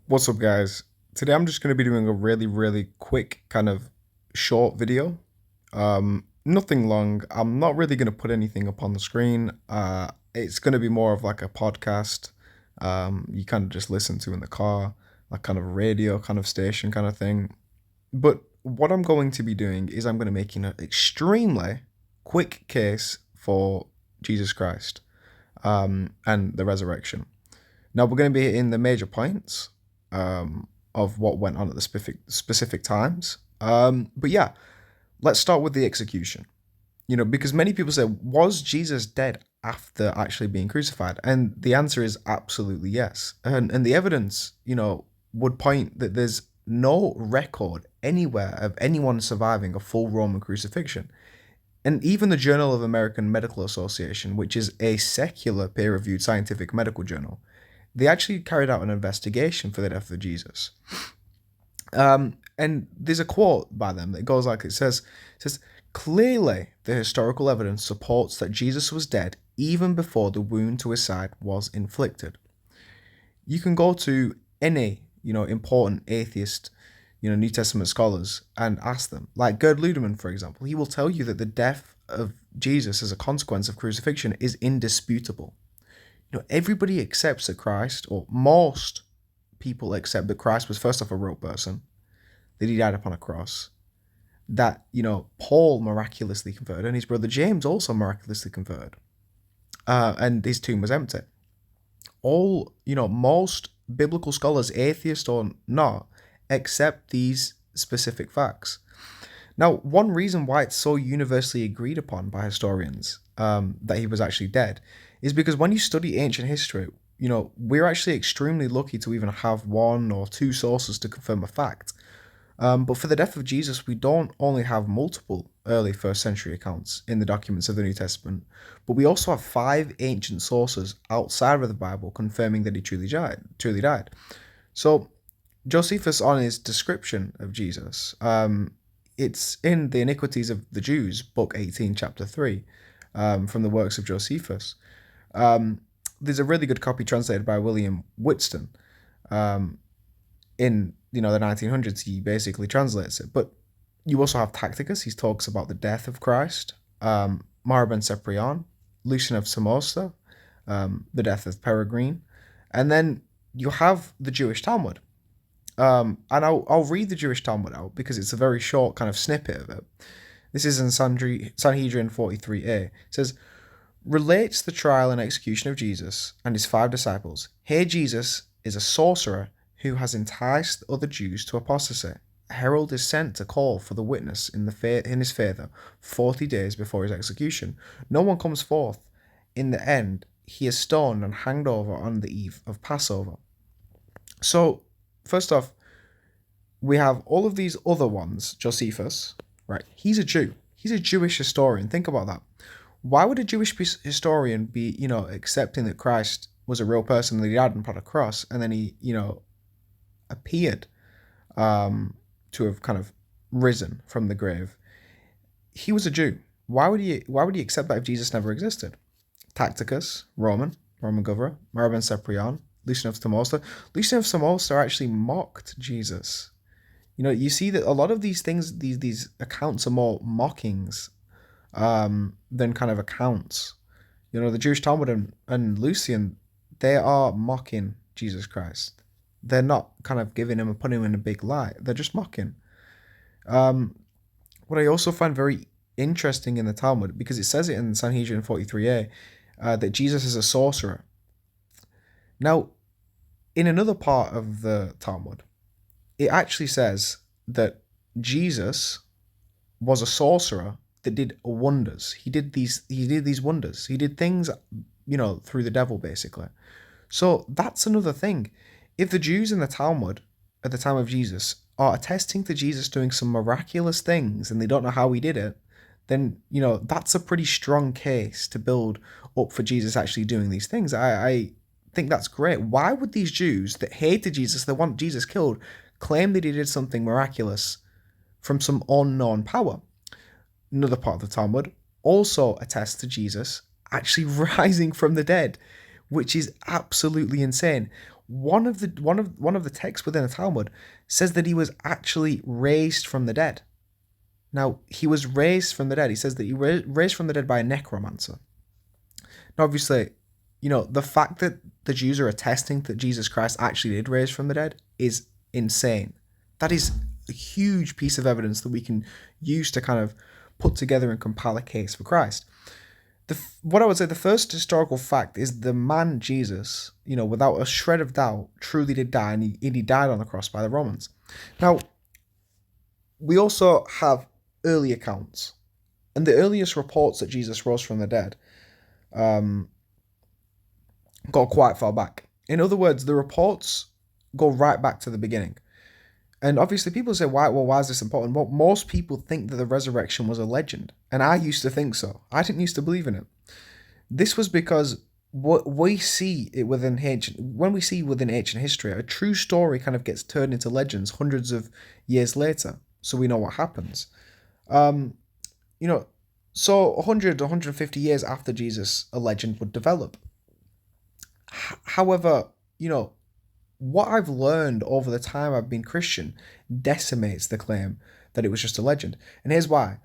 What's up, guys? Today I'm just going to be doing a really quick kind of short video. Nothing long. I'm not really going to put anything up on the screen. It's going to be more of like a podcast. You kind of just listen to in the car, like kind of radio kind of station kind of thing. But what I'm going to be doing is I'm going to making an extremely quick case for Jesus Christ, and the resurrection. Now we're going to be hitting the major points of what went on at the specific times. But yeah, let's start with the execution. Because many people say, was Jesus dead after actually being crucified? And the answer is absolutely yes. And the evidence, would point that there's no record anywhere of anyone surviving a full Roman crucifixion. And even the Journal of American Medical Association, which is a secular peer reviewed scientific medical journal, they actually carried out an investigation for the death of Jesus. And there's a quote by them that goes like it says, clearly the historical evidence supports that Jesus was dead even before the wound to his side was inflicted. You can go to any, important atheist, New Testament scholars and ask them. Like Gerd Ludemann, for example, he will tell you that the death of Jesus as a consequence of crucifixion is indisputable. Everybody accepts that Christ, or most people accept that Christ was first off a real person, that he died upon a cross, that, Paul miraculously converted, and his brother James also miraculously converted, and his tomb was empty. All, most biblical scholars, atheist or not, accept these specific facts. Now, one reason why it's so universally agreed upon by historians that he was actually dead is because when you study ancient history, we're actually extremely lucky to even have one or two sources to confirm a fact. But for the death of Jesus, we don't only have multiple early first century accounts in the documents of the New Testament, but we also have five ancient sources outside of the Bible confirming that he truly died. So Josephus, on his description of Jesus, it's in the Iniquities of the Jews, book 18, chapter 3, from the works of Josephus. There's a really good copy translated by William Whitstone. In the 1900s, he basically translates it. But you also have Tacitus. He talks about the death of Christ. Mara ben Cyprian, Lucian of Samosata, the death of Peregrine, and then you have the Jewish Talmud. And I'll read the Jewish Talmud out because it's a very short kind of snippet of it. This is in Sanhedrin 43a. It says, relates the trial and execution of Jesus and his 5 disciples. Here Jesus is a sorcerer who has enticed other Jews to apostasy. A herald is sent to call for the witness in his favour 40 days before his execution. No one comes forth. In the end, he is stoned and hanged over on the eve of Passover. So, first off, we have all of these other ones. Josephus, right? He's a Jew. He's a Jewish historian. Think about that. Why would a Jewish historian be, accepting that Christ was a real person, that he died upon a cross, and then he, appeared to have kind of risen from the grave? He was a Jew. Why would he accept that if Jesus never existed? Tacitus, Roman governor, Mara ben Cyprian, Lucian of Samosata. Lucian of Samosata actually mocked Jesus. You see that a lot of these things, these accounts are more mockings than kind of accounts. The Jewish Talmud and Lucian, they are mocking Jesus Christ. They're not kind of giving him and putting him in a big light. They're just mocking. What I also find very interesting in the Talmud, because it says it in Sanhedrin 43a, that Jesus is a sorcerer. Now, in another part of the Talmud, it actually says that Jesus was a sorcerer that did wonders. He did these wonders. He did things, through the devil, basically. So that's another thing. If the Jews in the Talmud at the time of Jesus are attesting to Jesus doing some miraculous things and they don't know how he did it, then, that's a pretty strong case to build up for Jesus actually doing these things. I think that's great. Why would these Jews that hated Jesus, that want Jesus killed, claim that he did something miraculous from some unknown power? Another part of the Talmud also attests to Jesus actually rising from the dead, which is absolutely insane. One of the texts within the Talmud says that he was actually raised from the dead. Now, he was raised from the dead. He says that he raised from the dead by a necromancer. Now, obviously, the fact that the Jews are attesting that Jesus Christ actually did raise from the dead is insane. That is a huge piece of evidence that we can use to kind of put together and compile a case for Christ. What I would say, the first historical fact is the man Jesus, without a shred of doubt, truly did die, and he died on the cross by the Romans. Now, we also have early accounts, and the earliest reports that Jesus rose from the dead um, go quite far back. In other words, the reports go right back to the beginning. And obviously, people say, why is this important? Well, most people think that the resurrection was a legend. And I used to think so. I didn't used to believe in it. This was because what we see it within ancient history, a true story kind of gets turned into legends hundreds of years later. So we know what happens. Um, you know, so 100, 150 years after Jesus, a legend would develop. However, what I've learned over the time I've been Christian decimates the claim that it was just a legend. And here's why.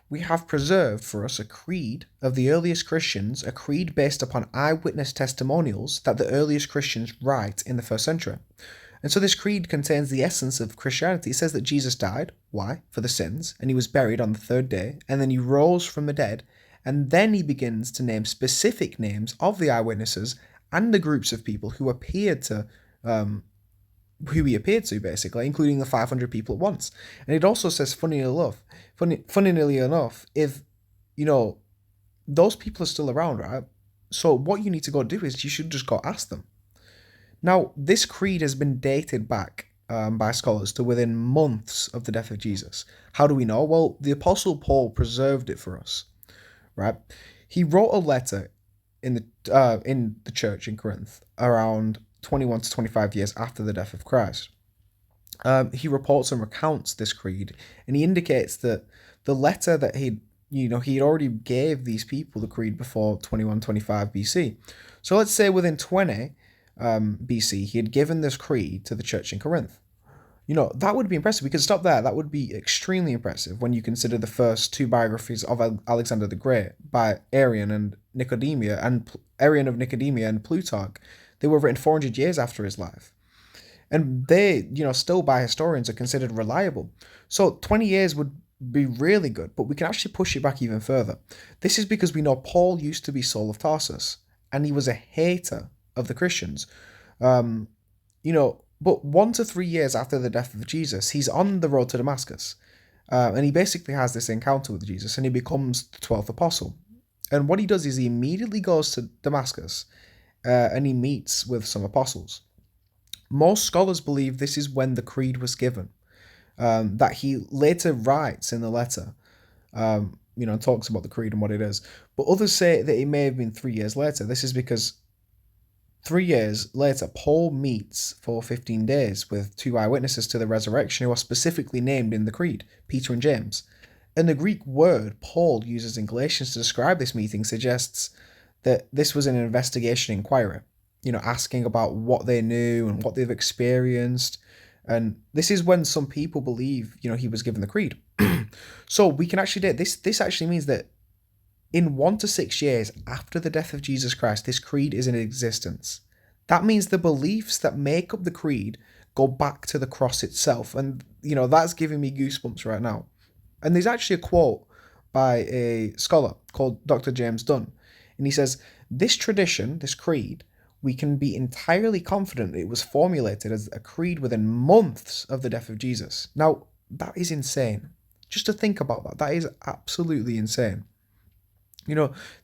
We have preserved for us a creed of the earliest Christians, a creed based upon eyewitness testimonials that the earliest Christians write in the first century. And so this creed contains the essence of Christianity. It says that Jesus died. Why? For the sins. And he was buried on the third day. And then he rose from the dead. And then he begins to name specific names of the eyewitnesses and the groups of people who appeared to um, who he appeared to, basically, including the 500 people at once. And it also says, funnily enough, if, those people are still around, right? So what you need to go do is you should just go ask them. Now, this creed has been dated back by scholars to within months of the death of Jesus. How do we know? Well, the Apostle Paul preserved it for us, right? He wrote a letter in the church in Corinth around 21 to 25 years after the death of Christ. He reports and recounts this creed, and he indicates that the letter that he already gave these people the creed before 2125 BC. So let's say within 20 BC, he had given this creed to the church in Corinth. That would be impressive. We could stop there. That would be extremely impressive when you consider the first two biographies of Alexander the Great by Arian of Nicomedia and Plutarch. They were written 400 years after his life. And they, still by historians are considered reliable. So 20 years would be really good, but we can actually push it back even further. This is because we know Paul used to be Saul of Tarsus, and he was a hater of the Christians. Um, but 1 to 3 years after the death of Jesus, he's on the road to Damascus. And he basically has this encounter with Jesus, and he becomes the 12th apostle. And what he does is he immediately goes to Damascus, and he meets with some apostles. Most scholars believe this is when the creed was given, that he later writes in the letter, and talks about the creed and what it is. But others say that it may have been 3 years later. This is because 3 years later, Paul meets for 15 days with two eyewitnesses to the resurrection who are specifically named in the creed, Peter and James. And the Greek word Paul uses in Galatians to describe this meeting suggests that this was an investigation inquiry, asking about what they knew and what they've experienced. And this is when some people believe, he was given the creed. So we can actually date this. This actually means that in 1 to 6 years after the death of Jesus Christ, this creed is in existence. That means the beliefs that make up the creed go back to the cross itself. And, that's giving me goosebumps right now. And there's actually a quote by a scholar called Dr. James Dunn. And he says, this tradition, this creed, we can be entirely confident it was formulated as a creed within months of the death of Jesus. Now, that is insane. Just to think about that, that is absolutely insane.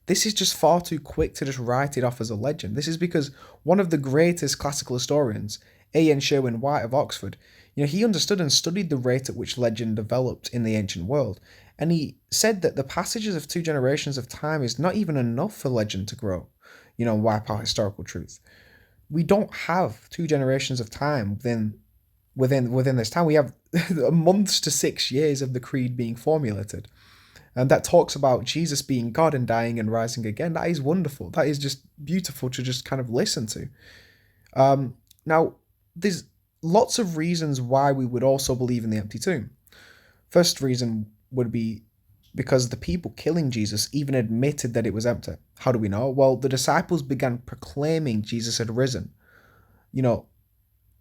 This is just far too quick to just write it off as a legend. This is because one of the greatest classical historians, A.N. Sherwin White of Oxford, he understood and studied the rate at which legend developed in the ancient world. And he said that the passages of 2 generations of time is not even enough for legend to grow, and wipe out historical truth. We don't have 2 generations of time within this time. We have months to 6 years of the creed being formulated. And that talks about Jesus being God and dying and rising again. That is wonderful. That is just beautiful to just kind of listen to. Now, there's lots of reasons why we would also believe in the empty tomb. First reason would be because the people killing Jesus even admitted that it was empty. How do we know? Well, the disciples began proclaiming Jesus had risen. You know,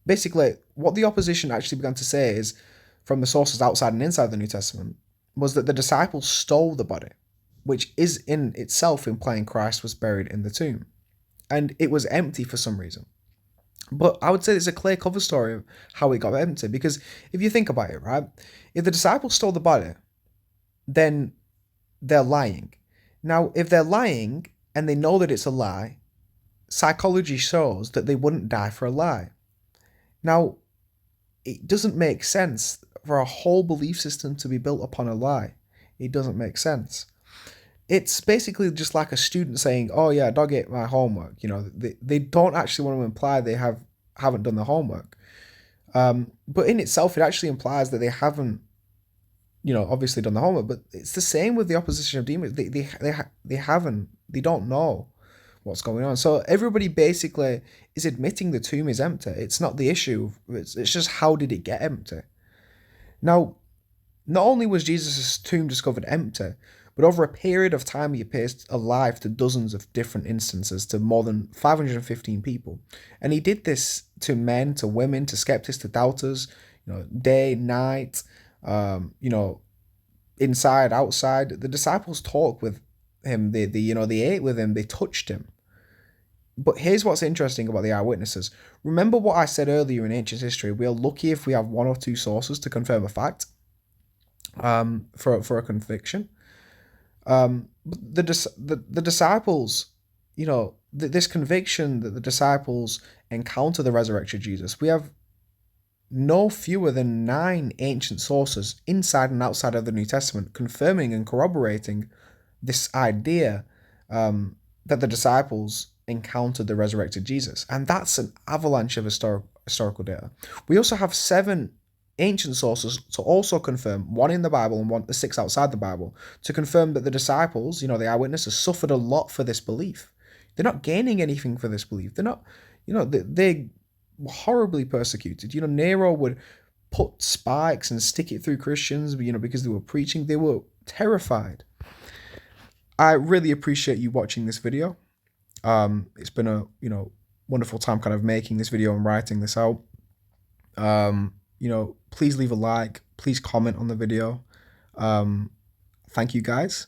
basically, what the opposition actually began to say is, from the sources outside and inside the New Testament, was that the disciples stole the body, which is in itself implying Christ was buried in the tomb. And it was empty for some reason. But I would say it's a clear cover story of how it got empty, because if you think about it, right, if the disciples stole the body, then they're lying. Now, if they're lying and they know that it's a lie, psychology shows that they wouldn't die for a lie. Now, it doesn't make sense for a whole belief system to be built upon a lie. It doesn't make sense. It's basically just like a student saying, "Oh yeah, I dog ate my homework." They don't actually want to imply they haven't done the homework. But in itself, it actually implies that they haven't, obviously done the homework. But it's the same with the opposition of demons. They haven't. They don't know what's going on. So everybody basically is admitting the tomb is empty. It's not the issue. It's just how did it get empty? Now, not only was Jesus' tomb discovered empty, but over a period of time he appears alive to dozens of different instances to more than 515 people. And he did this to men, to women, to skeptics, to doubters, day, night, inside, outside. The disciples talked with him, they ate with him, they touched him. But here's what's interesting about the eyewitnesses. Remember what I said earlier in ancient history, we are lucky if we have one or two sources to confirm a fact for a conviction. The disciples, this conviction that the disciples encounter the resurrected Jesus, we have no fewer than 9 ancient sources inside and outside of the New Testament confirming and corroborating this idea that the disciples encountered the resurrected Jesus. And that's an avalanche of historical data. We also have 7 ancient sources to also confirm, one in the Bible and 6 outside the Bible, to confirm that the disciples, the eyewitnesses, suffered a lot for this belief. They're not gaining anything for this belief. They're not, they were horribly persecuted. Nero would put spikes and stick it through Christians, because they were preaching. They were terrified. I really appreciate you watching this video. It's been a, wonderful time kind of making this video and writing this out. Please leave a like, please comment on the video. Thank you guys.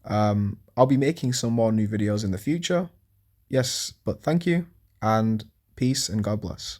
I'll be making some more new videos in the future. Yes, but thank you, and peace and God bless.